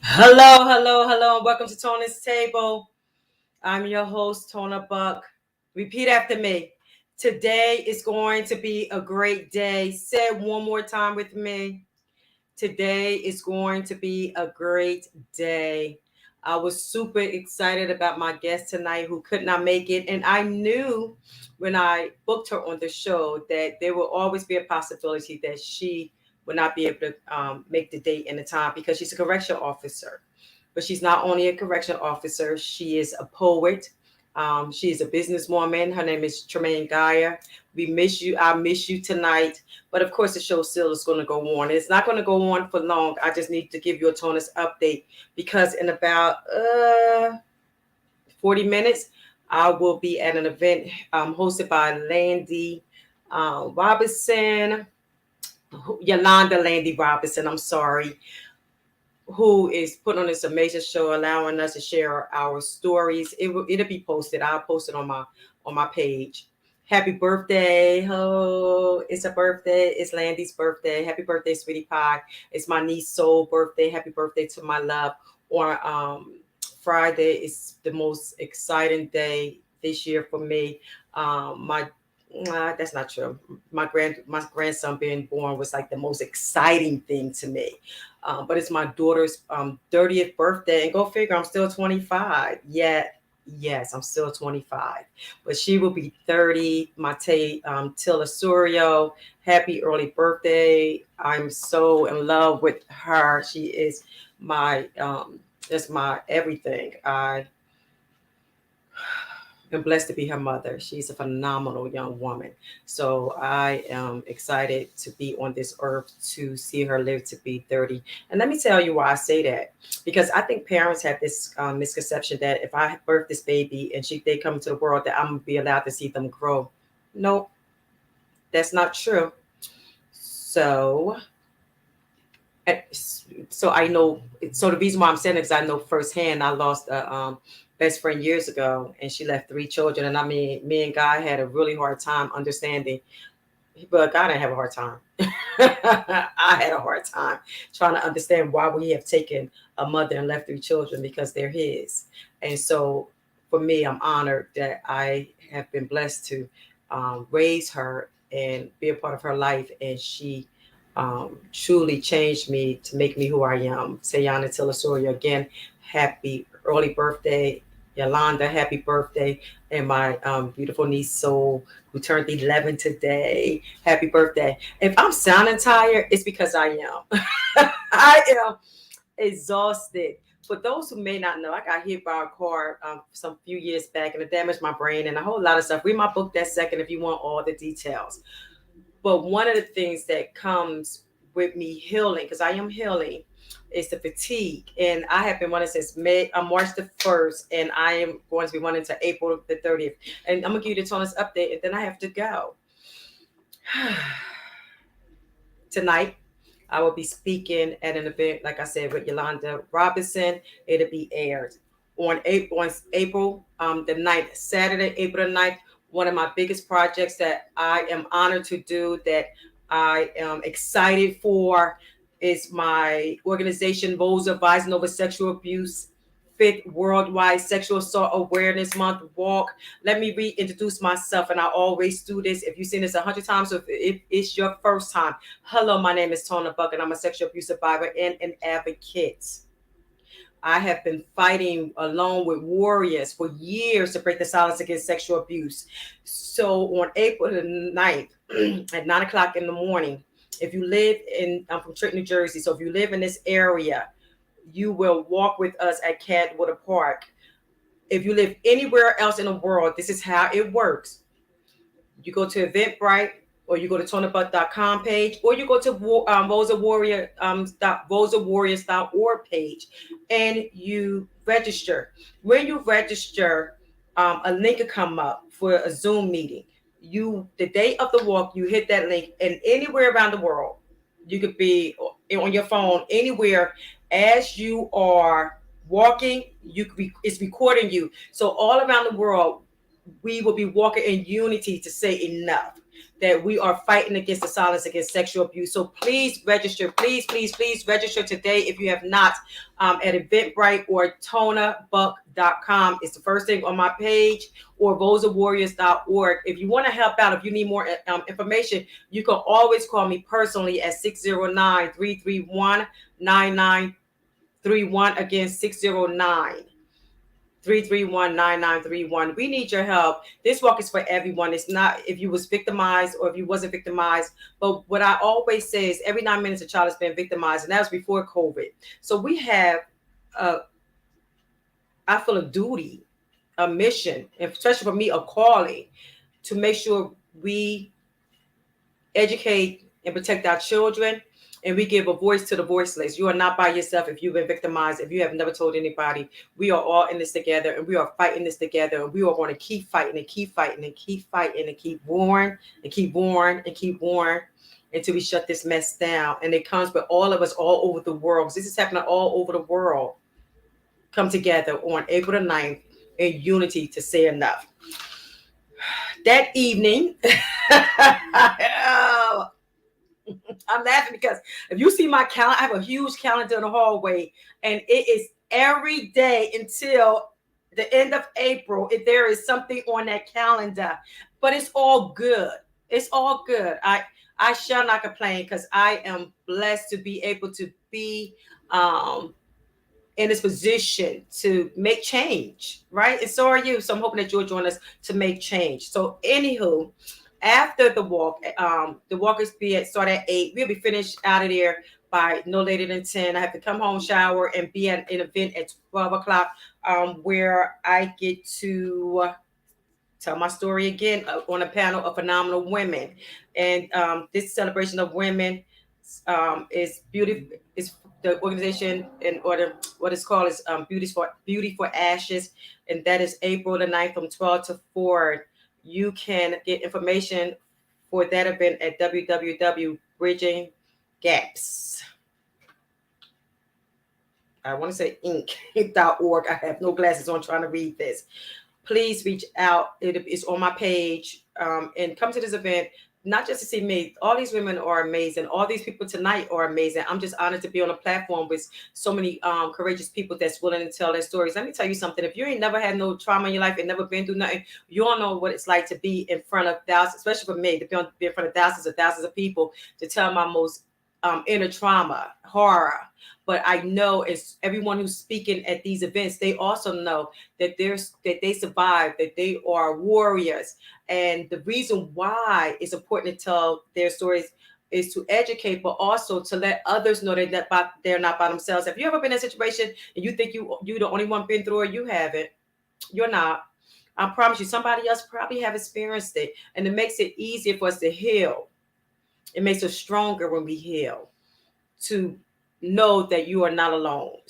Hello, hello, hello, and welcome to Tona's Table. I'm your host, Tona Buck. Repeat after me. Today is going to be a great day. Say it one more time with me. Today is going to be a great day. I was super excited about my guest tonight who could not make it. And I knew when I booked her on the show that there will always be a possibility that she would not be able to make the date and the time because she's a correction officer. But she's not only a correction officer, she is a poet. She is a businesswoman. Her name is Tamaine Grier. We miss you. I miss you tonight. But of course, the show still is going to go on. It's not going to go on for long. I just need to give you a tonus update because in about 40 minutes, I will be at an event hosted by Landy Robinson, Yolanda Landy Robinson. I'm sorry, who is putting on this amazing show, allowing us to share our stories. It'll be posted. I'll post it on my page. Happy birthday. Oh, it's a birthday. It's Landy's birthday. Happy birthday, sweetie pie. It's my niece Soul birthday. Happy birthday to my love. On Friday is the most exciting day this year for me. My that's not true. My grandson being born was like the most exciting thing to me. But it's my daughter's 30th birthday, and go figure, I'm still 25. Yeah, yes, I'm still 25, but she will be 30. Tilla Surio, happy early birthday! I'm so in love with her. She is my just my everything. I am blessed to be her mother. She's a phenomenal young woman. So I am excited to be on this earth to see her live to be 30. And let me tell you why I say that. Because I think parents have this misconception that if I birth this baby and they come into the world, that I'm going to be allowed to see them grow. Nope, that's not true. So so I know. So the reason why I'm saying it is I know firsthand. I lost a best friend years ago, and she left three children. And I mean, me and Guy had a really hard time understanding. But God didn't have a hard time. I had a hard time trying to understand why we have taken a mother and left three children because they're his. And so for me, I'm honored that I have been blessed to raise her and be a part of her life. And she truly changed me to make me who I am. Sayana Tilasoria, again, happy early birthday. Yolanda, happy birthday. And my beautiful niece Soul, who turned 11 today. Happy birthday. If I'm sounding tired, it's because I am. I am exhausted. For those who may not know, I got hit by a car some few years back and it damaged my brain and a whole lot of stuff. Read my book that second if you want all the details. But one of the things that comes with me healing, because I am healing, is the fatigue. And I have been running since March the 1st, and I am going to be running to April the 30th. And I'm going to give you the tonus update, and then I have to go. Tonight, I will be speaking at an event, like I said, with Yolanda Robinson. It'll be aired on April the 9th, Saturday, April the 9th. One of my biggest projects that I am honored to do, that I am excited for, is my organization, Rosa Advising Over Sexual Abuse, fifth Worldwide Sexual Assault Awareness Month walk. Let me reintroduce myself, and I always do this. If you've seen this 100 times, so if it's your first time, hello, my name is Tona Buck, and I'm a sexual abuse survivor and an advocate. I have been fighting along with warriors for years to break the silence against sexual abuse. So on April the 9th at 9 o'clock in the morning, if you live I'm from Trenton, New Jersey. So if you live in this area, you will walk with us at Cadwater Park. If you live anywhere else in the world, this is how it works. You go to Eventbrite, or you go to tonabuck.com page, or you go to rosawarriors.org page, and you register. When you register, a link will come up for a Zoom meeting. The day of the walk, you hit that link, and anywhere around the world, you could be on your phone anywhere as you are walking. It's recording you, so all around the world we will be walking in unity to say enough. that we are fighting against the silence against sexual abuse. So please register. Please register today if you have not, at Eventbrite or tonabuck.com. It's the first thing on my page, or rosawarriors.org. If you want to help out, if you need more information, you can always call me personally at 609-331-9931. Again, 609-331-9931. We need your help. This walk is for everyone. It's not if you was victimized or if you wasn't victimized. But what I always say is every 9 minutes a child has been victimized, and that was before COVID. So we have, I feel a duty, a mission, and especially for me, a calling to make sure we educate and protect our children, and we give a voice to the voiceless. You are not by yourself if you've been victimized, if you have never told anybody. We are all in this together, and we are fighting this together, and we are going to keep fighting and keep fighting and keep fighting and keep warring and keep warring and keep warring until we shut this mess down. And it comes with all of us all over the world. This is happening all over the world. Come together on April the 9th in unity to say enough. That evening, I'm laughing because if you see my calendar, I have a huge calendar in the hallway, and it is every day until the end of April. If there is something on that calendar, but it's all good. It's all good. I shall not complain because I am blessed to be able to be in this position to make change, right? And so are you. So I'm hoping that you'll join us to make change. So anywho, after the walk is start at 8. We'll be finished out of there by no later than 10. I have to come home, shower, and be at an event at 12 o'clock where I get to tell my story again on a panel of phenomenal women. And this celebration of women is beautiful. Is the organization what it's called is Beauty for Ashes, and that is April the 9th from 12 to 4. You can get information for that event at www.bridginggaps. I want to say inc.org. I have no glasses on trying to read this. Please reach out. It's on my page, and come to this event. Not just to see me. All these women are amazing. All these people tonight are amazing. I'm just honored to be on a platform with so many courageous people that's willing to tell their stories. Let me tell you something. If you ain't never had no trauma in your life and never been through nothing, you don't know what it's like to be in front of thousands, especially for me, to be in front of thousands of people to tell my most inner trauma, horror. But I know it's everyone who's speaking at these events, they also know that they survived, that they are warriors. And the reason why it's important to tell their stories is to educate, but also to let others know that they're not by themselves. Have you ever been in a situation and you think you're the only one been through it? You haven't. You're not. I promise you, somebody else probably have experienced it. And it makes it easier for us to heal. It makes us stronger when we heal, to know that you are not alone.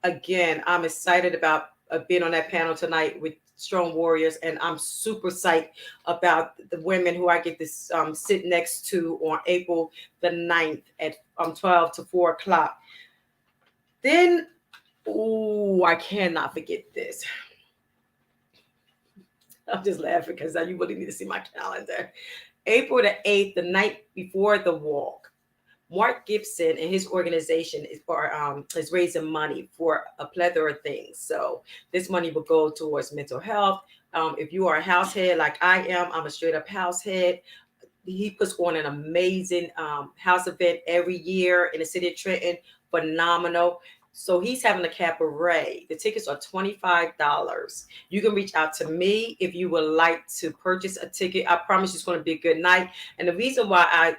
Again, I'm excited about being on that panel tonight with strong warriors, and I'm super psyched about the women who I get to sit next to on April the 9th at 12 to 4 o'clock. Then, I cannot forget this. I'm just laughing because now you really need to see my calendar. April the 8th, the night before the walk, Mark Gibson and his organization is raising money for a plethora of things. So this money will go towards mental health. If you are a house head like I am, I'm a straight up house head. He puts on an amazing house event every year in the city of Trenton. Phenomenal. So he's having a cabaret. The tickets are $25. You can reach out to me if you would like to purchase a ticket. I promise you it's going to be a good night. And the reason why I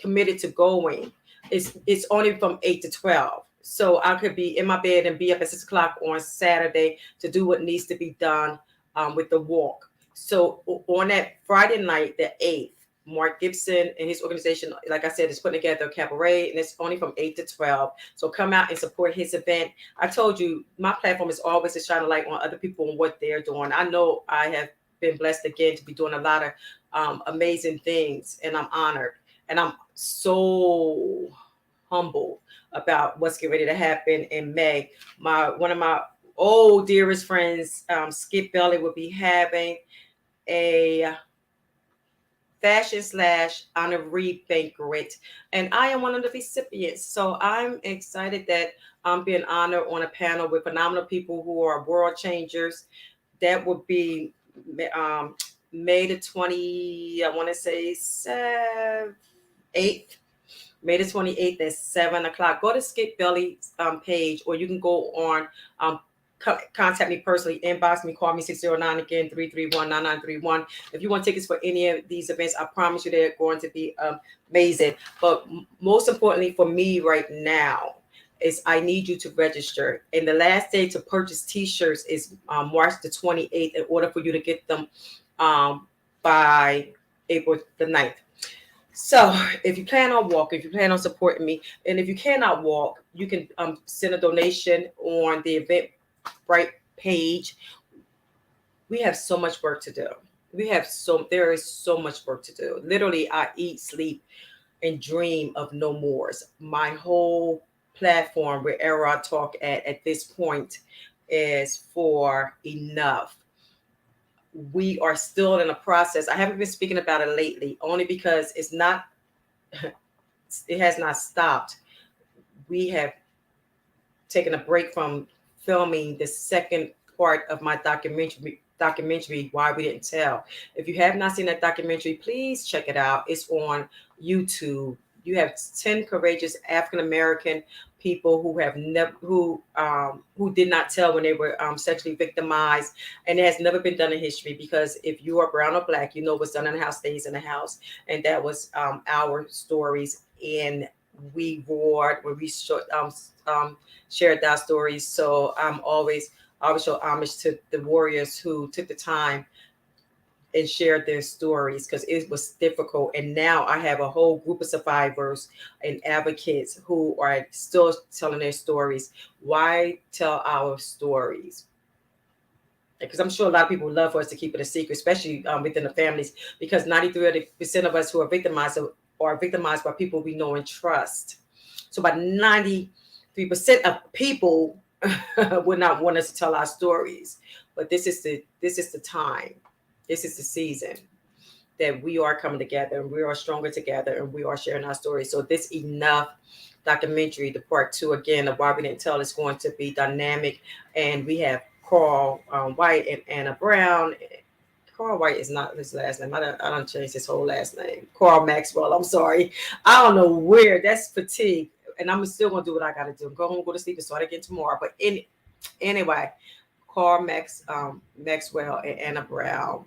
committed to going it's only from 8 to 12. So I could be in my bed and be up at 6 o'clock on Saturday to do what needs to be done with the walk. So on that Friday night, the 8th, Mark Gibson and his organization, like I said, is putting together a cabaret, and it's only from 8 to 12. So come out and support his event. I told you, my platform is always to shine a light on other people and what they're doing. I know I have been blessed again to be doing a lot of amazing things, and I'm honored. And I'm so humbled about what's getting ready to happen in May. One of my old dearest friends, Skip Belly, will be having a fashion/honoree banquet, and I am one of the recipients. So I'm excited that I'm being honored on a panel with phenomenal people who are world changers. That would be um, May the 20, I want to say 8th. May the 28th at 7 o'clock. Go to Skip Belly's page, or you can go on, um, contact me personally, inbox me, call me 609 again, 331-9931. If you want tickets for any of these events, I promise you they're going to be amazing. But most importantly for me right now is I need you to register. And the last day to purchase t-shirts is March the 28th in order for you to get them by April the 9th. So if you plan on walking, if you plan on supporting me, and if you cannot walk, you can send a donation on the Eventbrite page. We have so much work to do. There is so much work to do. Literally, I eat, sleep, and dream of no mores. My whole platform, wherever I talk at this point, is for enough. We are still in a process. I haven't been speaking about it lately, only because it has not stopped. We have taken a break from filming the second part of my documentary Why We Didn't Tell. If you have not seen that documentary, please check it out. It's on YouTube. You have 10 courageous African American people who have never who did not tell when they were sexually victimized, and it has never been done in history, because if you are brown or black, you know what's done in the house stays in the house. And that was our stories, and we roared when we shared our stories. So I'm always show homage to the warriors who took the time and shared their stories, because it was difficult. And now I have a whole group of survivors and advocates who are still telling their stories. Why tell our stories? Because I'm sure a lot of people would love for us to keep it a secret, especially within the families, because 93% of us who are victimized by people we know and trust. So about 93% of people would not want us to tell our stories. But this is the time. This is the season that we are coming together, and we are stronger together, and we are sharing our stories. So this Enough documentary, the part 2 again of Why We Didn't Tell, is going to be dynamic. And we have Carl White and Anna Brown. Carl White is not his last name. I don't change his whole last name. Carl Maxwell. I'm sorry. I don't know where. That's fatigue. And I'm still going to do what I got to do. Go home, go to sleep, and start again tomorrow. But anyway, Carl Maxwell and Anna Brown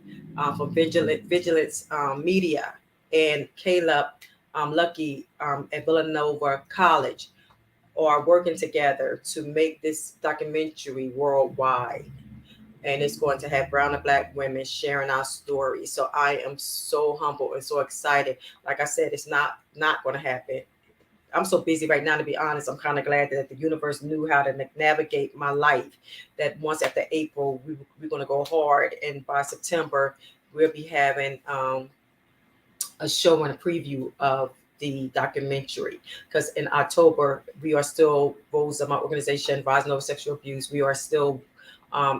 from Vigilance Media, and Caleb Lucky at Villanova College are working together to make this documentary worldwide. And it's going to have brown and black women sharing our stories. So I am so humble and so excited. Like I said, it's not going to happen. I'm so busy right now, to be honest. I'm kind of glad that the universe knew how to navigate my life. That once after April, we're going to go hard. And by September, we'll be having a show and a preview of the documentary. Because in October, we are still, Rosa, my organization, Rising Over Sexual Abuse, we are still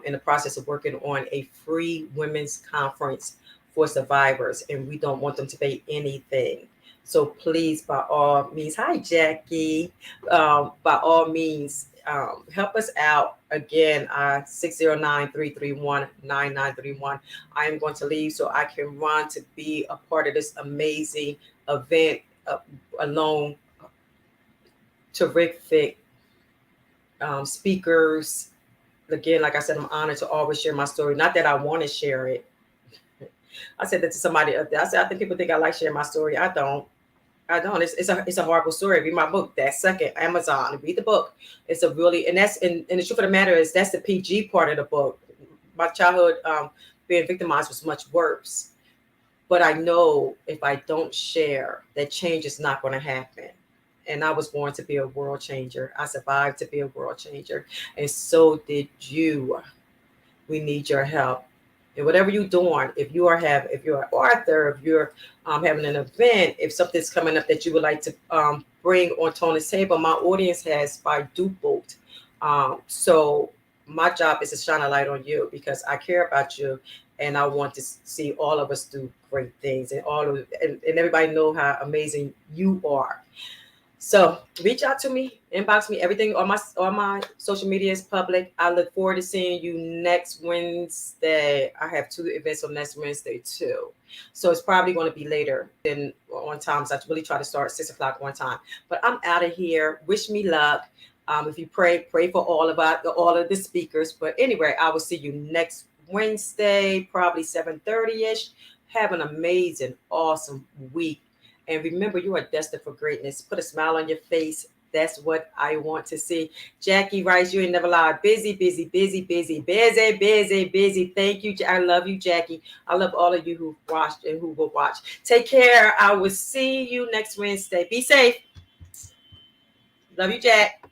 in the process of working on a free women's conference for survivors. And we don't want them to pay anything. So please, by all means, hi, Jackie, by all means, help us out. Again, 609-331-9931. I am going to leave so I can run to be a part of this amazing event alone. Terrific speakers. Again, like I said, I'm honored to always share my story. Not that I want to share it. I said that to somebody. I said, I think people think I like sharing my story. I don't. It's a horrible story. Read my book. That second, Amazon. Read the book. It's a really, and the truth of the matter is that's the PG part of the book. My childhood being victimized was much worse. But I know if I don't share, that change is not going to happen. And I was born to be a world changer. I survived to be a world changer. And so did you. We need your help. And whatever you're doing, if you're an author, if you're having an event, if something's coming up that you would like to bring on Tona's table, my audience has quadrupled. So my job is to shine a light on you, because I care about you, and I want to see all of us do great things, and and everybody know how amazing you are. So reach out to me, inbox me. Everything on my social media is public. I look forward to seeing you next Wednesday. I have 2 events on next Wednesday too, so it's probably going to be later than on time. So I really try to start 6 o'clock on time. But I'm out of here. Wish me luck. If you pray for all of the speakers. But anyway, I will see you next Wednesday, probably 7:30 ish. Have an amazing, awesome week. And remember, you are destined for greatness. Put a smile on your face. That's what I want to see. Jackie writes, you ain't never lied. Busy, busy, busy, busy, busy, busy, busy. Thank you. I love you, Jackie. I love all of you who watched and who will watch. Take care. I will see you next Wednesday. Be safe. Love you, Jack.